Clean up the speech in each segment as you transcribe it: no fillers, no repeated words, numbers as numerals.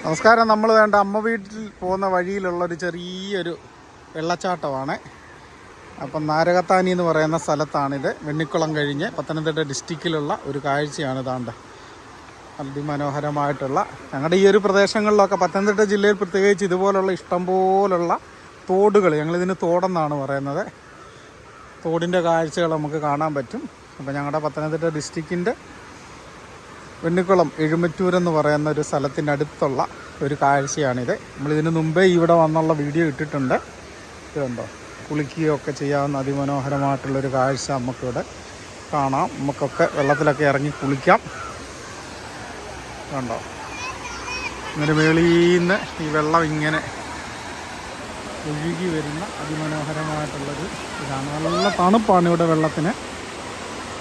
നമസ്കാരം. നമ്മൾ വേണ്ട അമ്മ വീട്ടിൽ പോകുന്ന വഴിയിലുള്ളൊരു ചെറിയൊരു വെള്ളച്ചാട്ടമാണ്. അപ്പം നാരകത്താനി എന്ന് പറയുന്ന സ്ഥലത്താണിത്. വെണ്ണിക്കുളം കഴിഞ്ഞ് പത്തനംതിട്ട ഡിസ്ട്രിക്റ്റിലുള്ള ഒരു കാഴ്ചയാണ്. ഇതാണ്ട് അതിമനോഹരമായിട്ടുള്ള ഞങ്ങളുടെ ഈ ഒരു പ്രദേശങ്ങളിലൊക്കെ പത്തനംതിട്ട ജില്ലയിൽ പ്രത്യേകിച്ച് ഇതുപോലുള്ള ഇഷ്ടംപോലുള്ള തോടുകൾ, ഞങ്ങളിതിന് തോടെന്നാണ് പറയുന്നത്, തോടിൻ്റെ കാഴ്ചകൾ നമുക്ക് കാണാൻ പറ്റും. അപ്പോൾ ഞങ്ങളുടെ പത്തനംതിട്ട ഡിസ്ട്രിക്റ്റിൻ്റെ വെണ്ണിക്കുളം എഴുമറ്റൂരെന്ന് പറയുന്ന ഒരു സ്ഥലത്തിൻ്റെ അടുത്തുള്ള ഒരു കാഴ്ചയാണിത്. നമ്മളിതിന് മുമ്പേ ഇവിടെ വന്നുള്ള വീഡിയോ ഇട്ടിട്ടുണ്ട്. ഇതുണ്ടോ, കുളിക്കുകയൊക്കെ ചെയ്യാവുന്ന അതിമനോഹരമായിട്ടുള്ളൊരു കാഴ്ച നമുക്കിവിടെ കാണാം. നമുക്കൊക്കെ വെള്ളത്തിലൊക്കെ ഇറങ്ങി കുളിക്കാം. കണ്ടോ, ഇങ്ങനെ മേളീന്ന് ഈ വെള്ളം ഇങ്ങനെ ഒഴുകി വരുന്ന അതിമനോഹരമായിട്ടുള്ളൊരു ഇതാണ്. നല്ല തണുപ്പാണ് ഇവിടെ വെള്ളത്തിന്.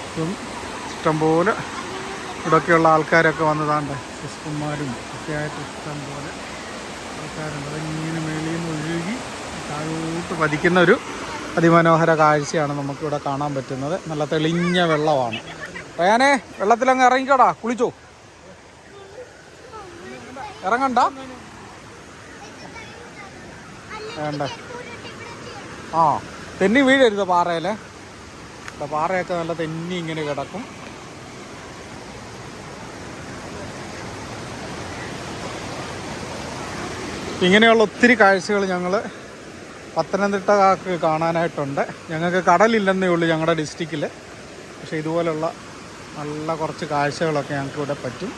ഇപ്പം ഇഷ്ടംപോലെ ഇവിടെയൊക്കെയുള്ള ആൾക്കാരൊക്കെ വന്നതാണ്ട്, സിസ്റ്റർമാരും ഒക്കെ ആയിട്ട് ഇഷ്ടം പോലെ ആൾക്കാരുണ്ട്. അതിങ്ങനെ മേളിൽ നിന്ന് ഒഴുകി താഴോട്ട് പതിക്കുന്ന ഒരു അതിമനോഹര കാഴ്ചയാണ് നമുക്കിവിടെ കാണാൻ പറ്റുന്നത്. നല്ല തെളിഞ്ഞ വെള്ളമാണ്. പറയാനേ, വെള്ളത്തിലങ്ങ് ഇറങ്ങിക്കോടാ, കുളിച്ചോ. ഇറങ്ങണ്ട, വേണ്ട. ആ, തെന്നി വീഴരുത് പാറയിലെ. പാറയൊക്കെ നല്ല തെന്നി ഇങ്ങനെ കിടക്കും. ഇങ്ങനെയുള്ള ഒത്തിരി കാഴ്ചകൾ ഞങ്ങൾ പത്തനംതിട്ടക്കാർക്ക് കാണാനായിട്ടുണ്ട്. ഞങ്ങൾക്ക് കടലില്ലെന്നേ ഉള്ളൂ ഞങ്ങളുടെ ഡിസ്ട്രിക്റ്റിൽ. പക്ഷേ ഇതുപോലുള്ള നല്ല കുറച്ച് കാഴ്ചകളൊക്കെ ഞങ്ങൾക്ക് ഇവിടെ പറ്റും.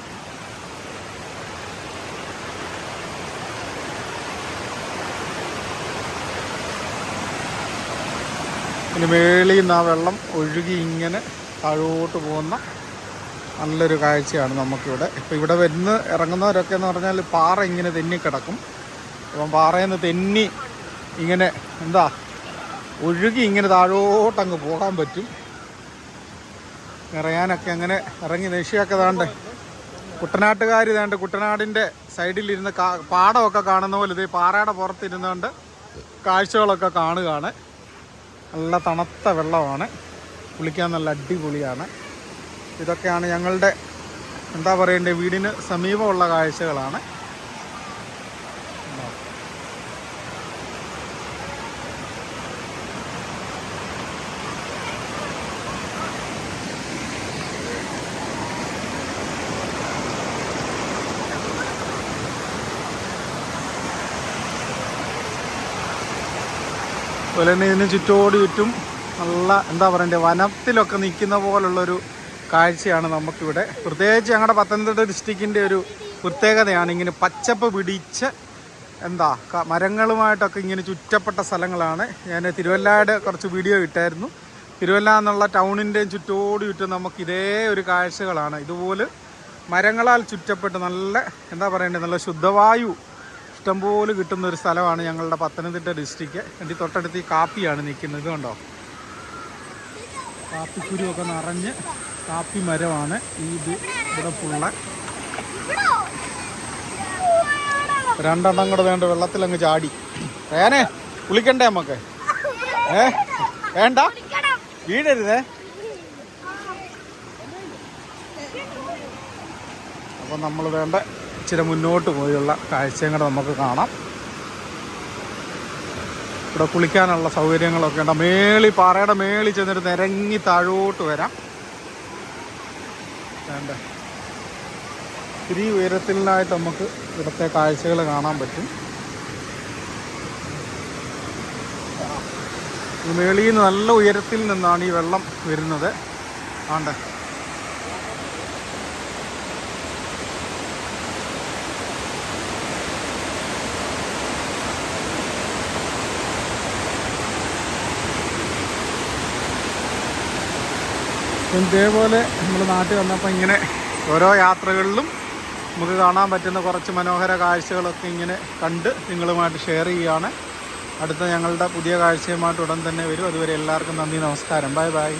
ഇനി മേളിൽ നിന്ന് ആ വെള്ളം ഒഴുകി ഇങ്ങനെ താഴോട്ട് പോകുന്ന നല്ലൊരു കാഴ്ചയാണ് നമുക്കിവിടെ. ഇപ്പോൾ ഇവിടെ വരുന്ന ഇറങ്ങുന്നവരൊക്കെ എന്ന് പറഞ്ഞാൽ പാറ ഇങ്ങനെ തെന്നിക്കിടക്കും. അപ്പം പാറയിൽ നിന്ന് തെന്നി ഇങ്ങനെ ഒഴുകി ഇങ്ങനെ താഴോട്ടങ്ങ് പോകാൻ പറ്റും. ഇറങ്ങാനൊക്കെ അങ്ങനെ ഇറങ്ങി നെഷിയൊക്കെ താണ്ട് കുട്ടനാട്ടുകാർ താണ്ട് കുട്ടനാടിൻ്റെ സൈഡിലിരുന്ന് പാടമൊക്കെ കാണുന്ന പോലെ ഇത് പാറയുടെ പുറത്തിരുന്നുകൊണ്ട് കാഴ്ചകളൊക്കെ കാണുകയാണ്. നല്ല തണുത്ത വെള്ളമാണ്, കുളിക്കാൻ നല്ല അടിപൊളിയാണ്. ഇതൊക്കെയാണ് ഞങ്ങളുടെ വീടിന് സമീപമുള്ള കാഴ്ചകളാണ്. അതുപോലെ തന്നെ ഇതിന് ചുറ്റോട് ചുറ്റും നല്ല വനത്തിലൊക്കെ നിൽക്കുന്ന പോലുള്ളൊരു കാഴ്ചയാണ് നമുക്കിവിടെ. പ്രത്യേകിച്ച് ഞങ്ങളുടെ പത്തനംതിട്ട ഡിസ്ട്രിക്റ്റിൻ്റെ ഒരു പ്രത്യേകതയാണ് ഇങ്ങനെ പച്ചപ്പ് പിടിച്ച് മരങ്ങളുമായിട്ടൊക്കെ ഇങ്ങനെ ചുറ്റപ്പെട്ട സ്ഥലങ്ങളാണ്. ഞാൻ തിരുവല്ലയുടെ കുറച്ച് വീഡിയോ ഇട്ടായിരുന്നു. തിരുവല്ല എന്നുള്ള ടൗണിൻ്റെയും ചുറ്റോട് ചുറ്റും നമുക്ക് ഇതേ ഒരു കാഴ്ചകളാണ്. ഇതുപോലെ മരങ്ങളാൽ ചുറ്റപ്പെട്ട് നല്ല ശുദ്ധവായു ഇഷ്ടംപോലെ കിട്ടുന്ന ഒരു സ്ഥലമാണ് ഞങ്ങളുടെ പത്തനംതിട്ട ഡിസ്ട്രിക്റ്റ്. എൻ്റെ തൊട്ടടുത്ത് ഈ കാപ്പിയാണ് നിൽക്കുന്നത്. ഇതുണ്ടോ, കാപ്പിക്കുരുവൊക്കെ നിറഞ്ഞ് കാപ്പി മരമാണ് ഇത് ഇവിടെ ഫുള്ള്. രണ്ടെണ്ണം കൂടെ വേണ്ട വെള്ളത്തിലങ്ങ് ചാടി. വേനേ, കുളിക്കണ്ടേ നമുക്ക്? വേണ്ട, വീഴരുതേ. അപ്പം നമ്മൾ ഇച്ചിരി മുന്നോട്ട് പോയുള്ള കാഴ്ചയും കൂടെ നമുക്ക് കാണാം. ഇവിടെ കുളിക്കാനുള്ള സൗകര്യങ്ങളൊക്കെ ഉണ്ട്. പാറയുടെ മേളിൽ ചെന്നിട്ട് നിരങ്ങി താഴോട്ട് വരാം. വേണ്ട, ഇത്തിരി ഉയരത്തിലായിട്ട് നമുക്ക് ഇവിടുത്തെ കാഴ്ചകൾ കാണാൻ പറ്റും. മേളിൽ നിന്ന് നല്ല ഉയരത്തിൽ നിന്നാണ് ഈ വെള്ളം വരുന്നത്. ആണ്ടെ, ഇതേപോലെ നമ്മൾ നാട്ടിൽ വന്നപ്പോൾ ഇങ്ങനെ ഓരോ യാത്രകളിലും നമുക്ക് കാണാൻ പറ്റുന്ന കുറച്ച് മനോഹര കാഴ്ചകളൊക്കെ ഇങ്ങനെ കണ്ട് നിങ്ങളുമായിട്ട് ഷെയർ ചെയ്യുകയാണ്. അടുത്ത ഞങ്ങളുടെ പുതിയ കാഴ്ചയുമായിട്ട് ഉടൻ തന്നെ വരും. അതുവരെ എല്ലാവർക്കും നന്ദി, നമസ്കാരം, ബൈ ബൈ.